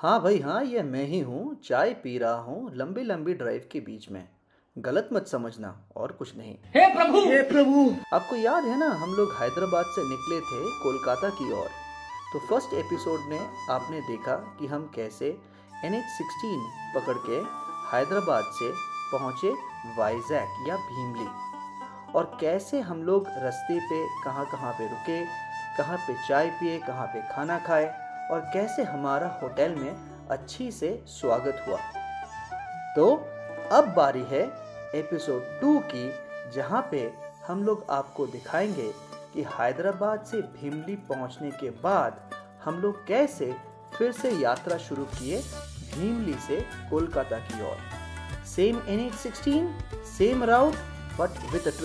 हाँ भाई हाँ, ये मैं ही हूँ। चाय पी रहा हूँ लंबी लंबी ड्राइव के बीच में। गलत मत समझना, और कुछ नहीं। हे प्रभु, हे प्रभु। आपको याद है ना, हम लोग हैदराबाद से निकले थे कोलकाता की ओर। तो फर्स्ट एपिसोड में आपने देखा कि हम कैसे NH16 पकड़ के हैदराबाद से पहुँचे वाइजैक या भीमली, और कैसे हम लोग रास्ते पे कहाँ कहाँ पे रुके, कहाँ पे चाय पिए, कहाँ पे खाना खाए, और कैसे हमारा होटल में अच्छी से स्वागत हुआ। तो अब बारी है एपिसोड 2 की, जहाँ पे हम लोग आपको दिखाएंगे कि हैदराबाद से भीमली पहुँचने के बाद हम लोग कैसे फिर से यात्रा शुरू किए भीमली से कोलकाता की ओर। Same NH16, same route, but with a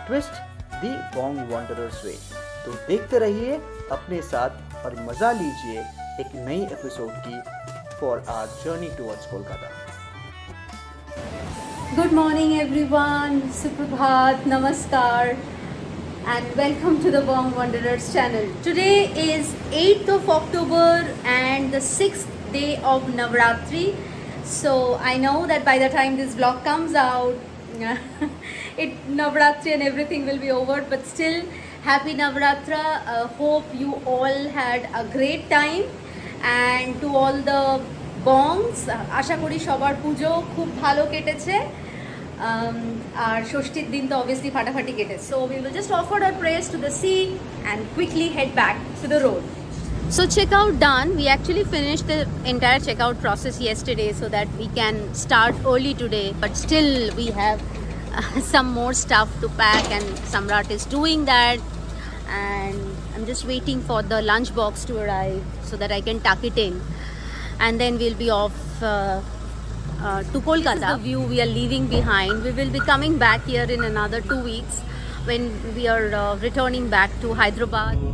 twist, the bong wanderers way. तो देखते रहिए अपने साथ और मजा लीजिए एक नई एपिसोड की for our journey towards Kolkata. Good morning everyone, Suprabhat, Namaskar and welcome to the Bong Wanderers channel. Today is 8th of October and the 6th day of Navratri. So I know that by the time this vlog comes out, Navratri and everything will be over, but still happy Navratra. Hope you all had a great time, and to all the bongs, আশা করি সবার পুজো খুব ভালো কেটেছে, আর ষষ্ঠীর দিন তো obviously ফাটাফাটি কেটেছে. So we will just offer our prayers to the sea and quickly head back to the road. So checkout done. We actually finished the entire checkout process yesterday so that we can start early today, but still we have some more stuff to pack, and Samrat is doing that, and I'm just waiting for the lunch box to arrive so that I can tuck it in, and then we'll be off to Kolkata. The view we are leaving behind. We will be coming back here in another 2 weeks when we are returning back to Hyderabad.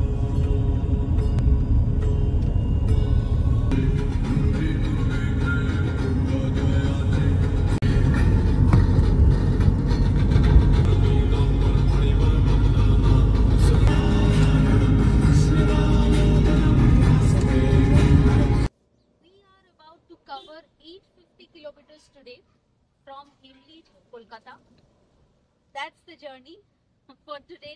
Cover 850 kilometers today from Bhimli to Kolkata. That's the journey for today.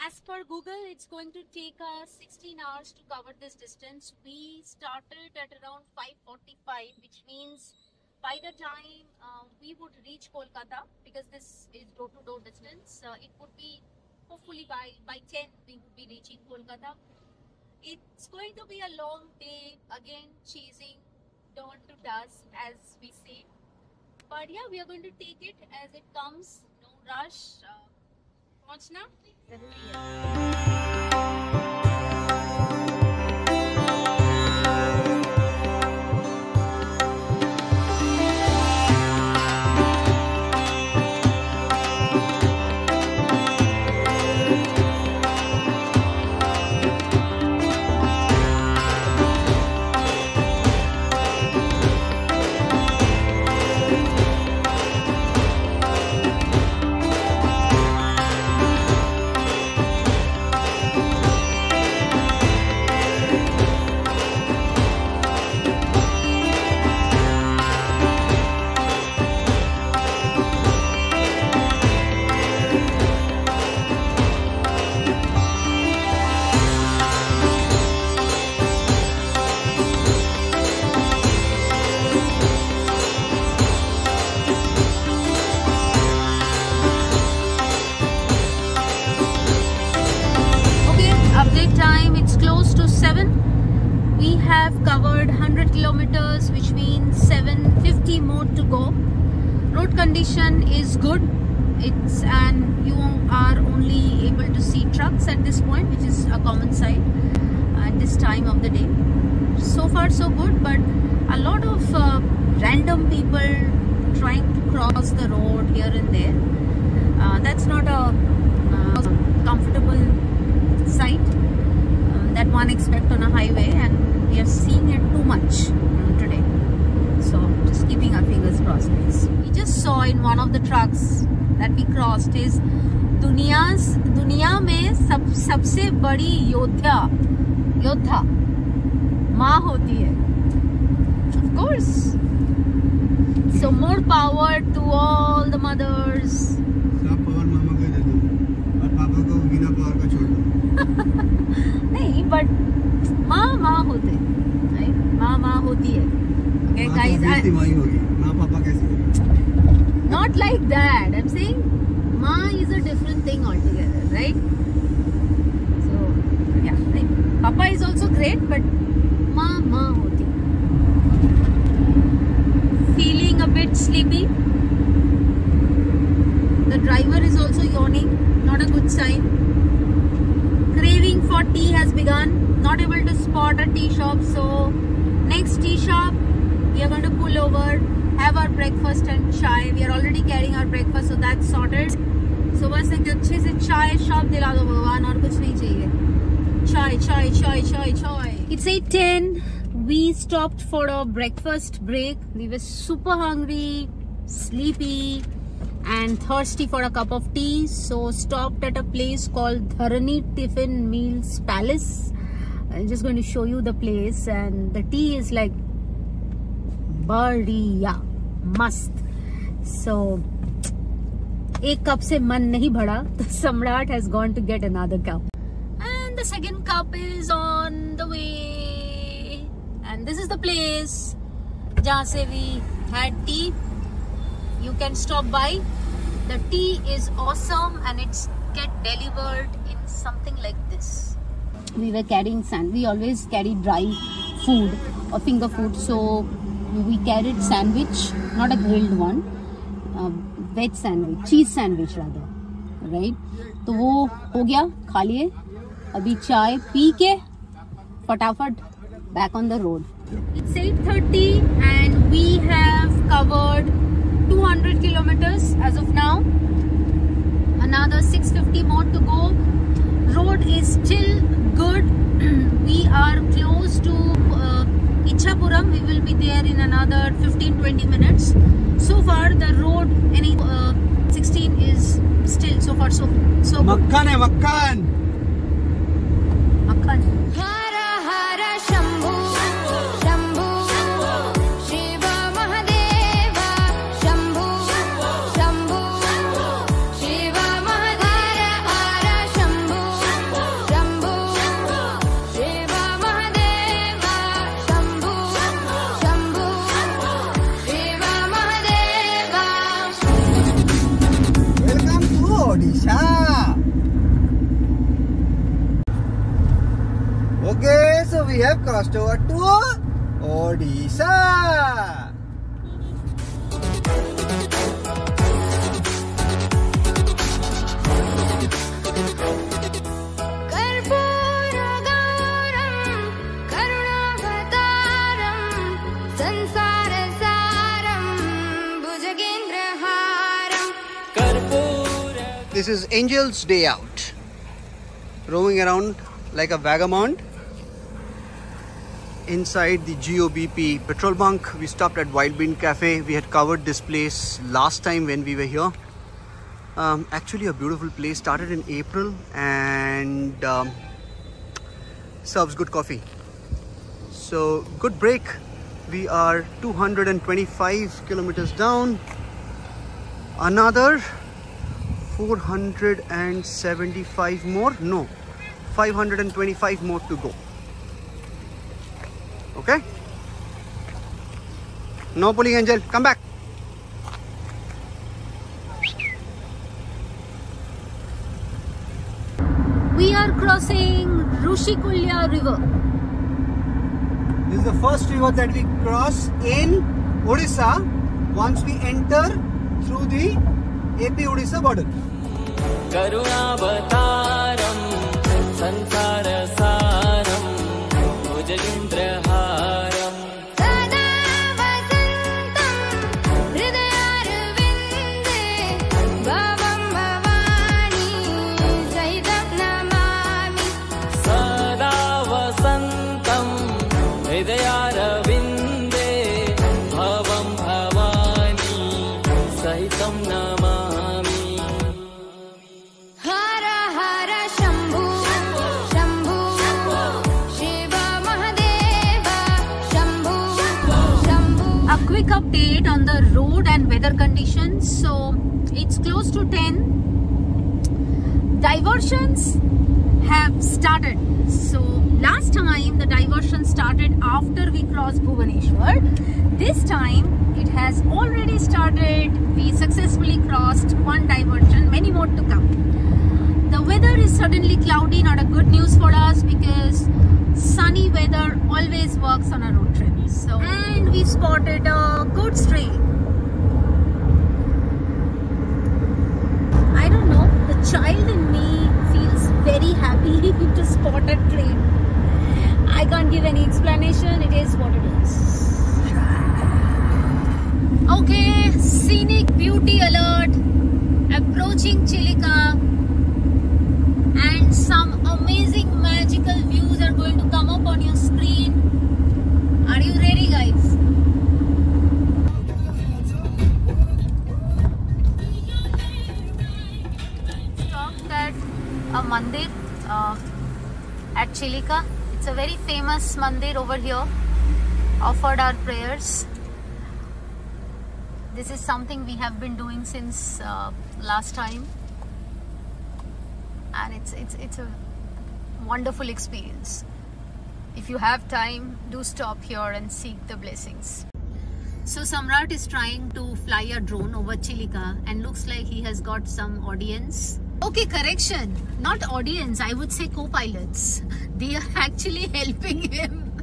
As per Google, it's going to take us 16 hours to cover this distance. We started at around 5:45, which means by the time we would reach Kolkata, because this is door-to-door distance, it would be hopefully by 10 we would be reaching Kolkata. It's going to be a long day, again chasing dawn to dusk, as we say, but yeah, we are going to take it as it comes. No rush. Pahunchna zaruri hai. Update time, it's close to 7. We have covered 100 kilometers, which means 750 more to go. Road condition is good. And you are only able to see trucks at this point, which is a common sight at this time of the day. So far so good, but a lot of random people trying to cross the road here and there. That's not a comfortable sight that one expect on a highway, and we are seeing it too much today, so just keeping our fingers crossed, please. We just saw in one of the trucks that we crossed is दुनिया में सबसे बड़ी योद्धा माँ होती है। course. So more power to all the mothers. सब power मामा को दे दो और पापा को बिना पावर का छोड़ दो. नहीं, but माँ होते, right? माँ होती है. Okay, guys. माँ होगी. माँ पापा कैसे होगी? Not like that. I'm saying, माँ is a different thing altogether, right? So yeah, like, Papa is also great, but माँ होती. Feeling a bit sleepy. The driver is also yawning. Not a good sign. Craving for tea has begun. Not able to spot a tea shop. So next tea shop, we are going to pull over, have our breakfast and chai. We are already carrying our breakfast, so that's sorted. So बस एक अच्छे से चाय shop दिला दो भगवान, और कुछ नहीं चाहिए. Chai. It's 8:10. We stopped for a breakfast break. We were super hungry, sleepy, and thirsty for a cup of tea. So stopped at a place called Dharani Tiffin Meals Palace. I'm just going to show you the place, and the tea is like बढ़िया, मस्त. So एक cup से मन नहीं भरा, तो Samrat has gone to get another cup. And the second cup is on the way. And this is the place जहाँ से we had tea. You can stop by. The tea is awesome and it's get delivered in something like this. We were carrying we always carry dry food or finger food, so we carried sandwich, not a grilled one, veg sandwich, cheese sandwich rather, right? तो वो हो गया, खा लिए. अभी चाय P के फटाफट back on the road. It's 8:30 and we have covered 200 kilometers as of now. Another 650 more to go. Road is still good. We are close to Ichapuram. We will be there in another 15-20 minutes. So far the road 16 is still so far so good. मक्खन है मक्खन. हर हर शंभू शंभू शिव महादेव शंभू शंभू शिव महादेव हर Shambhu Shambhu Shiv Mahadev Shambhu Shambhu Shiv Mahadev. Welcome to Odisha. Okay, so we have crossed over to Odisha. कर्पूरगौरं करुणावतारं संसारसारं भुजगेन्द्रहारं. This is Angel's Day Out. Roaming around like a vagabond inside the GOBP petrol bunk. We stopped at Wild Bean Cafe. We had covered this place last time when we were here. Actually a beautiful place. Started in April and serves good coffee. So good break. We are 225 kilometers down. Another 475 more. No, 525 more to go. Okay, no pulling, Angel, come back. We are crossing Rushikulya river. This is the first river that we cross in Odisha once we enter through the AP-Odisha border. करुणावतारं संसारसारं भुजगेन्द्रहारं. सदा वसन्तं हृदयारविन्दे भवं भवानी सहितं नमामि. सदा वसन्तं हृदयारविन्दे भवं भवानी सहितं नमामि. हर हर Shambhu Shambhu Shiv Mahadev Shambhu Shambhu A quick update on the road and weather conditions. So it's close to 10. Diversions have started. So last time the diversion started after we crossed Bhubaneswar. This time it has already started. We successfully crossed one diversion, many more to come. The weather is suddenly cloudy, not a good news for us because sunny weather always works on a road trip. So, and we spotted a goods train. I don't know, the child in me feels very happy to spot a train. I can't give any explanation, it is what it is. Okay, scenic beauty alert, approaching Chilika, and some amazing magical views are going to come up on your screen. Are you ready, guys? Stopped at a mandir at Chilika. It's a very famous mandir over here. Offered our prayers. This is something we have been doing since last time, and it's a wonderful experience. If you have time, do stop here and seek the blessings. So Samrat is trying to fly a drone over Chilika and looks like he has got some audience. Okay, correction, not audience, I would say co-pilots. They are actually helping him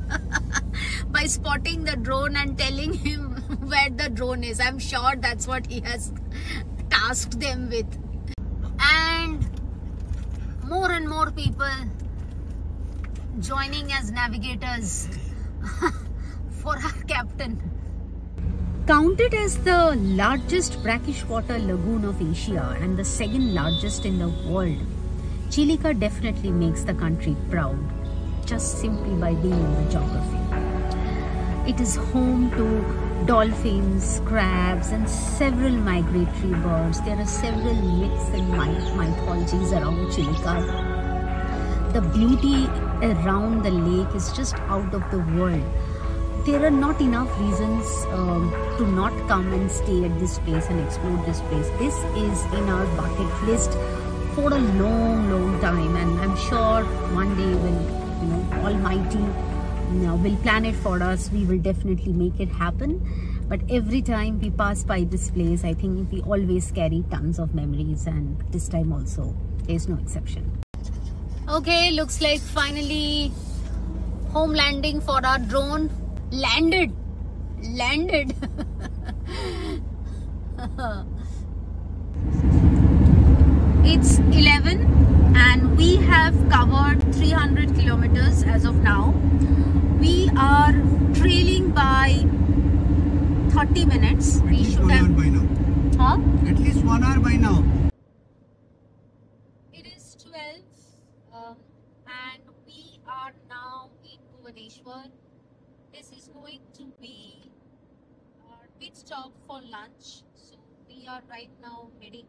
by spotting the drone and telling him where the drone is. I'm sure that's what he has tasked them with. And more people joining as navigators for our captain. Counted as the largest brackish water lagoon of Asia and the second largest in the world, Chilika definitely makes the country proud, just simply by being in the geography. It is home to dolphins, crabs, and several migratory birds. There are several myths and mythologies around Chilika. The beauty around the lake is just out of the world. There are not enough reasons to not come and stay at this place and explore this place. This is in our bucket list for a long time, and I'm sure one day when Almighty will plan it for us, we will definitely make it happen. But every time we pass by this place, I think we always carry tons of memories, and this time also there's no exception. Okay, looks like finally home landing for our drone. Landed. It's 11 and we have covered 300 kilometers as of now. We are trailing by 30 minutes. We should have by now. Huh? At least 1 hour by now. It is 12 and we are now in Bhubaneswar. This is going to be our pit stop for lunch. So we are right now heading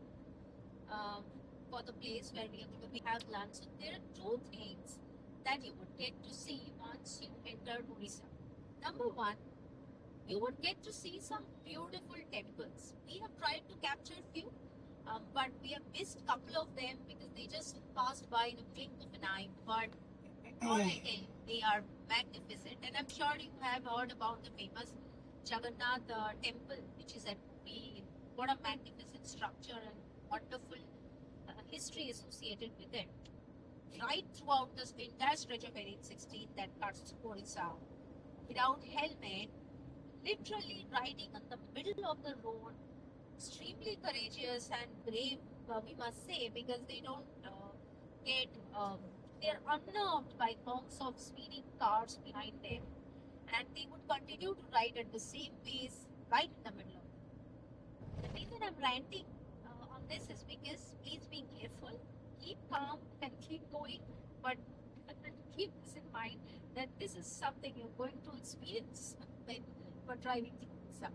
for the place where we are going to have lunch. So there are two things that you would get to see once you enter Odisha. Number one, you would get to see some beautiful temples. We have tried to capture a few, but we have missed a couple of them because they just passed by in a blink of an eye. But all I tell you, they are magnificent, and I'm sure you have heard about the famous Jagannath temple, which is at Puri. What a magnificent structure and wonderful history associated with it. Right throughout this entire stretch of NH16 that cuts Odisha, without helmet, literally riding on the middle of the road, extremely courageous and brave, we must say, because they don't they're unnerved by honks of speeding cars behind them, and they would continue to ride at the same pace right in the middle of it. The reason I'm ranting on this is because please be careful, keep calm and keep going, but keep this in mind that this is something you're going to experience when you're driving through Odisha.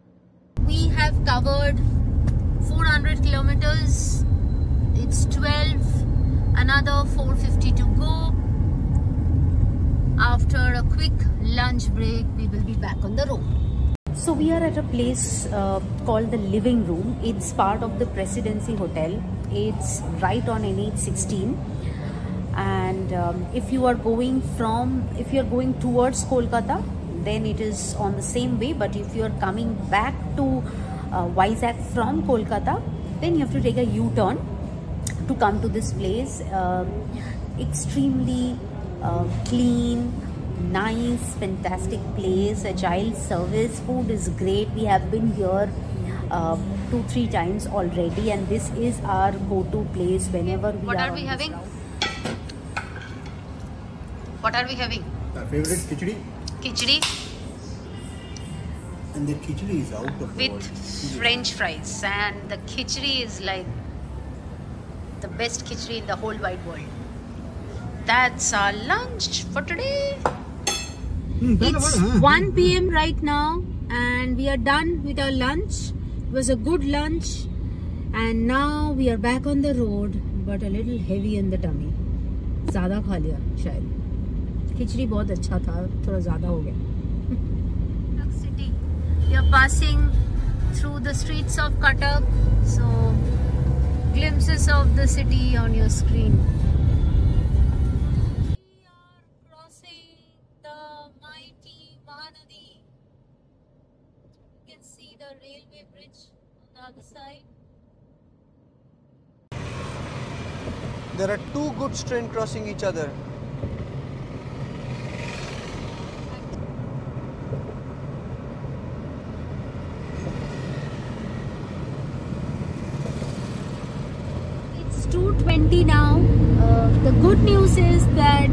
We have covered 400 kilometers. It's 12. Another 450 to go. After a quick lunch break, we will be back on the road. So we are at a place called the Living Room. It's part of the Presidency Hotel. It's right on NH16. And if you are going towards Kolkata, then it is on the same way. But if you are coming back to Vizag from Kolkata, then you have to take a U-turn to come to this place. Extremely clean, nice, fantastic place, agile service, food is great. We have been here 2-3 times already, and this is our go-to place whenever we What are are we on having? this route. What are we having? Our favorite khichdi. Khichdi And the khichdi is out of the with world. French fries, and the khichdi is like the best khichdi in the whole wide world. That's our lunch for today. It's 1 p.m. right now, and we are done with our lunch. It was a good lunch, and now we are back on the road, but a little heavy in the tummy. ज़्यादा खा लिया शायद. खिचड़ी बहुत अच्छा था, थोड़ा ज़्यादा हो गया. City. We are passing through the streets of Cuttack, so glimpses of the city on your screen. We are crossing the mighty Mahanadi. You can see the railway bridge on the other side. There are two goods trains crossing each other. It's 2:20 now. The good news is that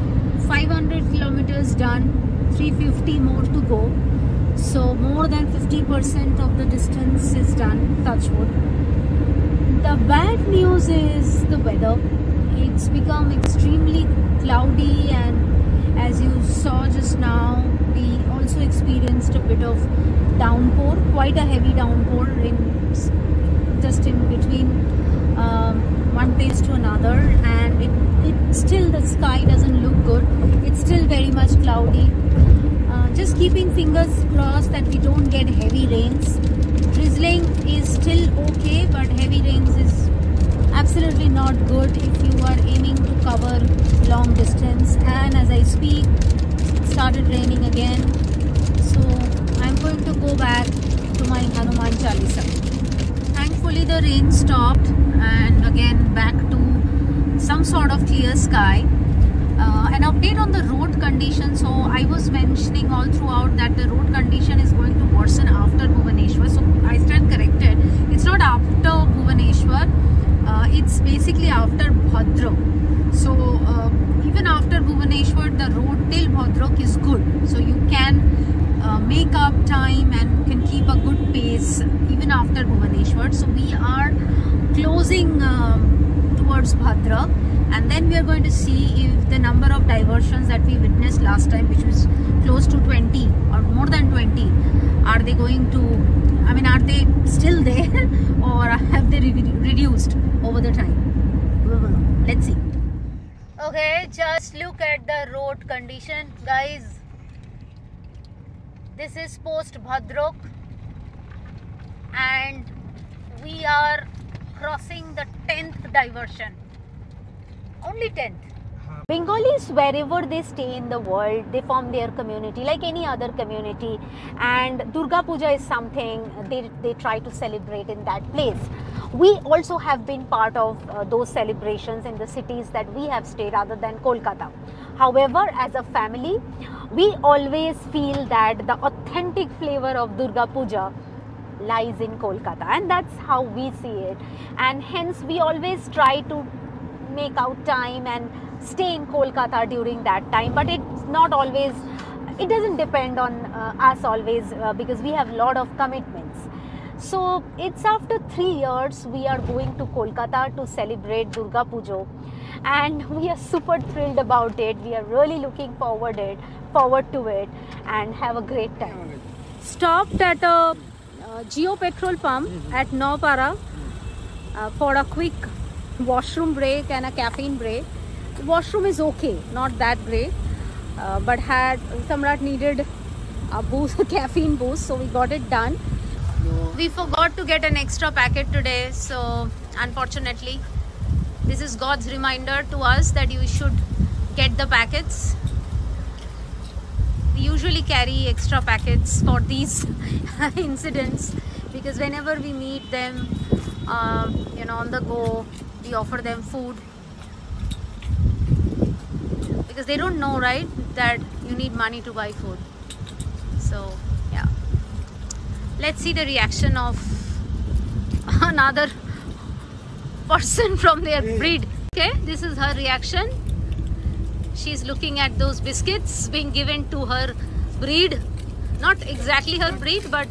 500 kilometers done, 350 more to go. So more than 50% of the distance is done, touch wood. The bad news is the weather. It's become extremely cloudy, and as you saw just now, we also experienced a bit of downpour, quite a heavy downpour just in between one place to another, and it still, the sky doesn't look good. It's still very much cloudy. Just keeping fingers crossed that we don't get heavy rains. Drizzling is still okay, but heavy rains is absolutely not good if you are aiming to cover long distance. And as I speak, it started raining again, so I'm going to go back to my Hanuman Chalisa. Thankfully the rain stopped, and again back to some sort of clear sky. An update on the road condition. So I was mentioning all throughout that the road condition is going to worsen after Bhubaneswar. So I stand corrected. It's not after Bhubaneswar. It's basically after Bhadrak. So even after Bhubaneswar, the road till Bhadrak is good. So you can make up time and can keep a good pace even after Bhubaneswar. So we are closing towards Bhadrak, and then we are going to see if the number of diversions that we witnessed last time, which was close to 20 or more than 20, are they going to, I mean, are they still there or have they reduced over the time? Let's see. Okay, just look at the road condition, guys. This is post Bhadrak, and we are crossing the 10th diversion. Only 10th. Bengalis, wherever they stay in the world, they form their community like any other community, and Durga Puja is something they try to celebrate in that place. We also have been part of those celebrations in the cities that we have stayed rather than Kolkata. However, as a family, we always feel that the authentic flavor of Durga Puja lies in Kolkata, and that's how we see it, and hence we always try to make out time and stay in Kolkata during that time. But it's not always, it doesn't depend on us always, because we have a lot of commitments. So it's after 3 years we are going to Kolkata to celebrate Durga Puja, and we are super thrilled about it. We are really looking forward to it and have a great time. Stopped at a Jio petrol pump at Naupara for a quick washroom break and a caffeine break. The washroom is okay, not that great, but Samrat needed a boost, a caffeine boost. So we got it done. We forgot to get an extra packet today, so unfortunately this is God's reminder to us that you should get the packets. We usually carry extra packets for these incidents, because whenever we meet them on the go, we offer them food, because they don't know, right, that you need money to buy food. So yeah, let's see the reaction of another person from their breed. Okay, this is her reaction. She's looking at those biscuits being given to her breed. Not exactly her breed, but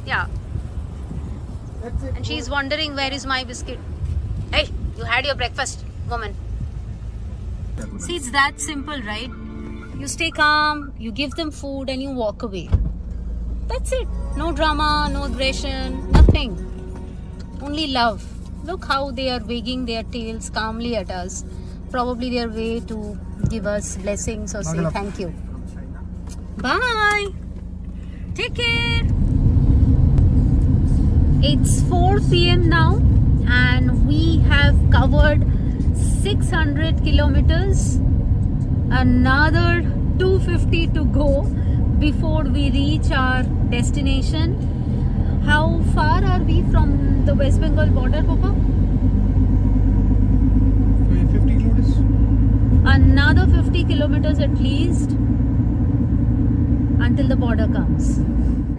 yeah. And she's wondering, where is my biscuit? Hey, you had your breakfast, woman. See, it's that simple, right? You stay calm, you give them food, and you walk away. That's it. No drama, no aggression, nothing. Only love. Look how they are wagging their tails calmly at us. Probably their way to give us blessings or say thank you. Bye. Take care. It's 4 p.m. now and we have covered 600 kilometers. Another 250 to go before we reach our destination. How far are we from the West Bengal border, Papa? 50 kilometers. Another 50 kilometers at least until the border comes.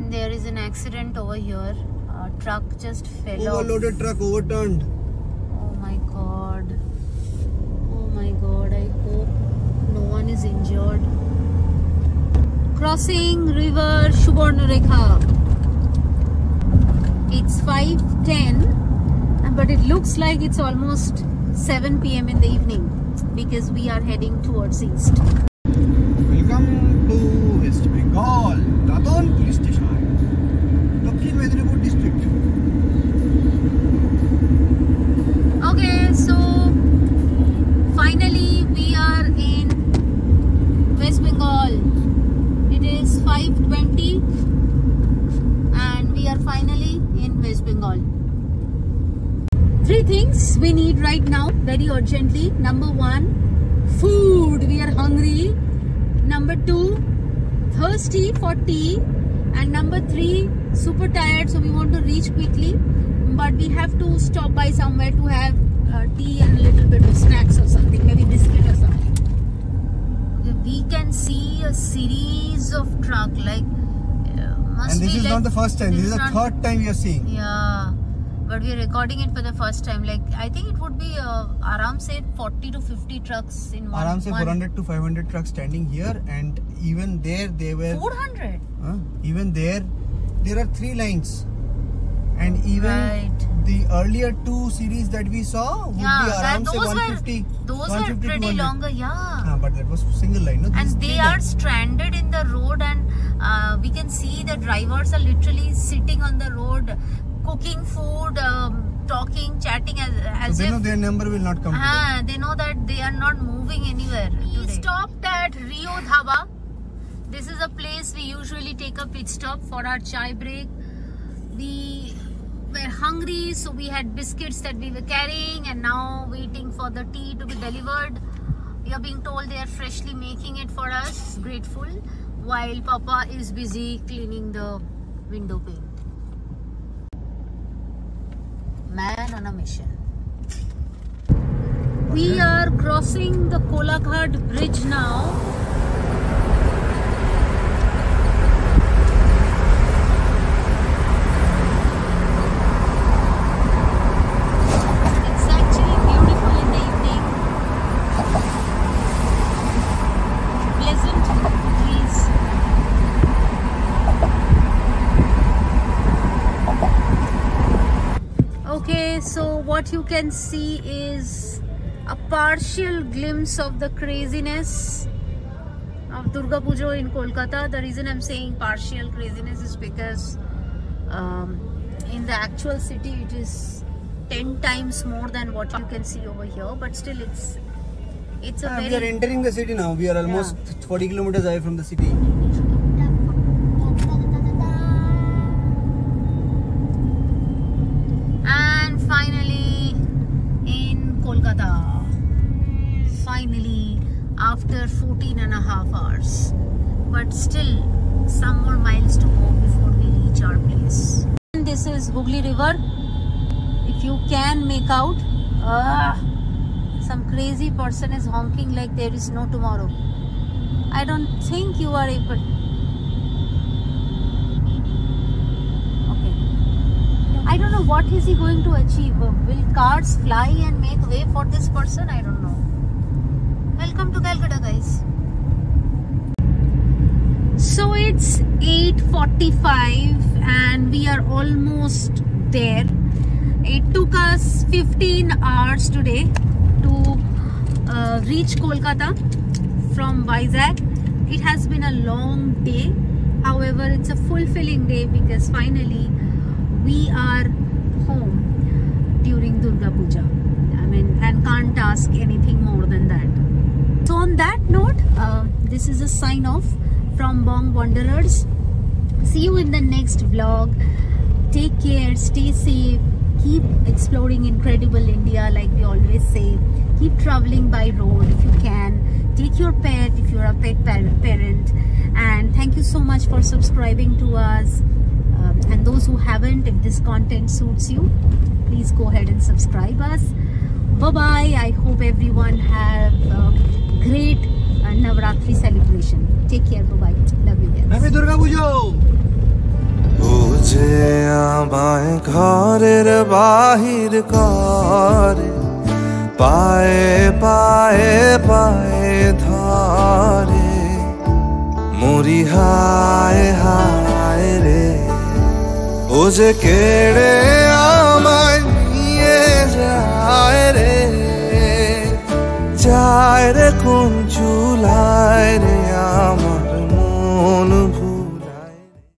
There is an accident over here. A truck just fell off. Overloaded truck overturned. Oh my god. Oh my god. I hope no one is injured. Crossing river Subarnarekha. It's 5:10, but it looks like it's almost 7 p.m. in the evening because we are heading towards east. Welcome to West Bengal, Dadon police station, Dakshin Medinipur district. Okay, so finally we are in West Bengal. It is 5:20 and we are finally in West Bengal. 3 things we need right now very urgently. Number 1, food. We are hungry. Number 2, thirsty for tea. And number 3, super tired, so we want to reach quickly. But we have to stop by somewhere to have tea and a little bit of snacks or something, maybe biscuit or something. Okay, we can see a series of trucks, like And this is not the first time, this is the third time we are seeing. Yeah, but we are recording it for the first time. Like, I think it would be around say 40 to 50 trucks in one. Around say 400 to 500 trucks standing here, and even there they were 400. Even there are 3 lines, and even Right. the earlier 2 series that we saw would be around say 150. Those were pretty 200. longer, yeah. But that was single line, no? And they are stranded in the road, and we can see the drivers are literally sitting on the road, cooking food, talking, chatting as so they if know their number will not come today. they know that they are not moving anywhere. We stopped at Rio Dhaba. This is a place we usually take a pit stop for our chai break. We were hungry, so we had biscuits that we were carrying, and now waiting for the tea to be delivered. We are being told they are freshly making it for us. Grateful. While Papa is busy cleaning the window pane. Man on a mission. We are crossing the Kolaghat bridge now. It's actually beautiful in the evening. Pleasant breeze. Okay, so what you can see is a partial glimpse of the craziness of Durga Puja in Kolkata. The reason I'm saying partial craziness is because in the actual city it is 10 times more than what you can see over here, but still it's a very... We are entering the city now. We are almost 40 kilometers away from the city. 14.5 hours. But still, some more miles to go before we reach our place. And this is Hooghly River. If you can make out, some crazy person is honking like there is no tomorrow. I don't think you are able. Okay. I don't know what is he going to achieve. Will cars fly and make way for this person? I don't know. Welcome to Calcutta, guys. So it's 8:45 and we are almost there. It took us 15 hours today to reach Kolkata from Vizag. It has been a long day. However, it's a fulfilling day because finally we are home during Durga Puja. I mean, and can't ask anything more than that. So on that note, this is a sign off from Bong Wanderers. See you in the next vlog. Take care, stay safe, keep exploring incredible India like we always say. Keep traveling by road if you can. Take your pet if you're a pet parent. And thank you so much for subscribing to us. And those who haven't, if this content suits you, please go ahead and subscribe us. Bye-bye. I hope everyone have a great Navratri celebration. Take care. Bye-bye. Love you guys. Happy Durga Puja! বুঝে আমায় ঘরের বাহির করে পায়ে পায়ে পায়ে ধরে মরি হায় হায় রে ও যে কেড়ে আমায় নিয়ে যায় রে কোন চুলা